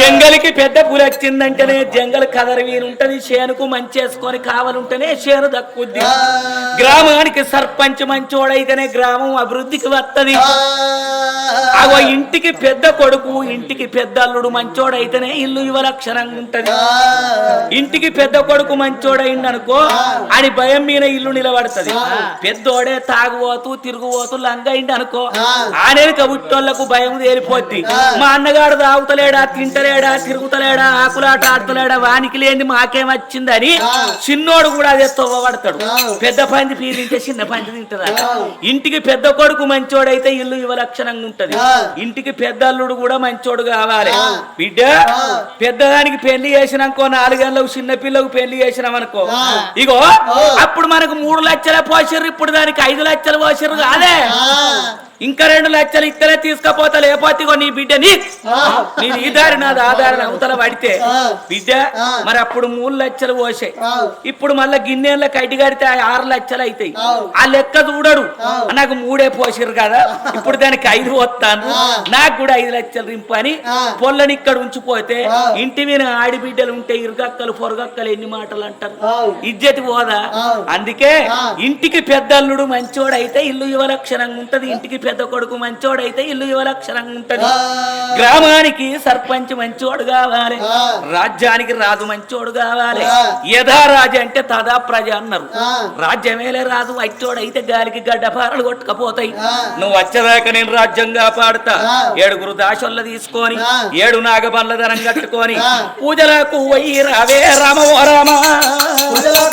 జంగలికి పెద్ద పులి వచ్చిందంటేనే జంగల్ కదరి వీరుంటది చేనుకు మంచేసుకొని కావాలంటేనే చేను దక్కుద్ది గ్రామానికి సర్పంచ్ మంచోడైతేనే గ్రామం అభివృద్ధికి వస్తది అగో ఇంటికి పెద్ద కొడుకు ఇంటికి పెద్ద అల్లుడు మంచోడైతేనే ఇల్లు యువలక్షణంగా ఉంటది ఇంటికి పెద్ద కొడుకు మంచోడైందనుకో అని భయం మీద ఇల్లు నిలబడుతుంది పెద్దోడే తాగుబోతూ తిరుగుబోతూ లంగైంది అనుకో ఆనేక ఉట్టోళ్లకు భయం తేలిపోద్ది మా అన్నగాడు తాగుతలేడా తింటలేడా తిరుగుతలేడా ఆకులాట ఆడతలేడా వానికి లేని మాకేమొచ్చిందని చిన్నోడు కూడా అదే తవ్వబడతాడు పెద్ద పంది పీలింటే చిన్న పంది తింటదా ఇంటికి పెద్ద కొడుకు మంచోడైతే ఇల్లు యువలక్షణంగా ఉంటది ఇంటికి పెద్ద అల్లుడు కూడా మంచోడు కావాలి బిడ్డ పెద్దదానికి పెళ్లి చేసినాకో 4 గంటలకు చిన్న పిల్లకు పెళ్లి చేసినామనుకో ఇగో అప్పుడు మనకు 3 లక్షలు పోసిర్రు ఇప్పుడు దానికి 5 లక్షలు పోసిర్రు కాదే ఇంకా 2 లక్షలు ఇక్కడే తీసుకపోతా లేకపోతే నీ బిడ్డని నేను ఈ దారి నాది ఆధారణ అవతల పడితే బిడ్డ మరి అప్పుడు 3 లక్షలు పోసాయి ఇప్పుడు మళ్ళా గిన్నెల కైటి కడితే 6 లక్షలు అవుతాయి ఆ లెక్క చూడడు నాకు 3 పోసిర్రు కదా ఇప్పుడు దానికి 5 వస్తాను నాకు కూడా 5 లక్షలు రింపు అని పొల్లని ఇక్కడ ఉంచిపోతే ఇంటి మీద ఆడిబిడ్డలు ఉంటే ఇరుగక్కలు పొరగక్కలు ఎన్ని మాటలు అంటారు ఇజ్జతి పోదా అందుకే ఇంటికి పెద్దల్లుడు మంచోడైతే ఇల్లు యువలక్షణంగా ఉంటది ఇంటికి పెద్ద కొడుకు మంచోడైతే ఇల్లు యువలక్షణంగా ఉంటది గ్రామానికి సర్పంచ్ మంచోడు కావాలి రాజ్యానికి రాజు మంచోడు కావాలి యథా రాజు అంటే తదా ప్రజ అన్నారు రాజ్యమేలే రాజు వచ్చోడైతే గాలికి గడ్డపారలు కొట్టుకపోతాయి నువ్వు వచ్చేదాకా నేను రాజ్యం కాపాడుతా 7 దాసొల్ల తీసుకొని 7 నాగబండ్ల ధనం కట్టుకొని పూజలకు పోయి రావే రామ ఓ రామ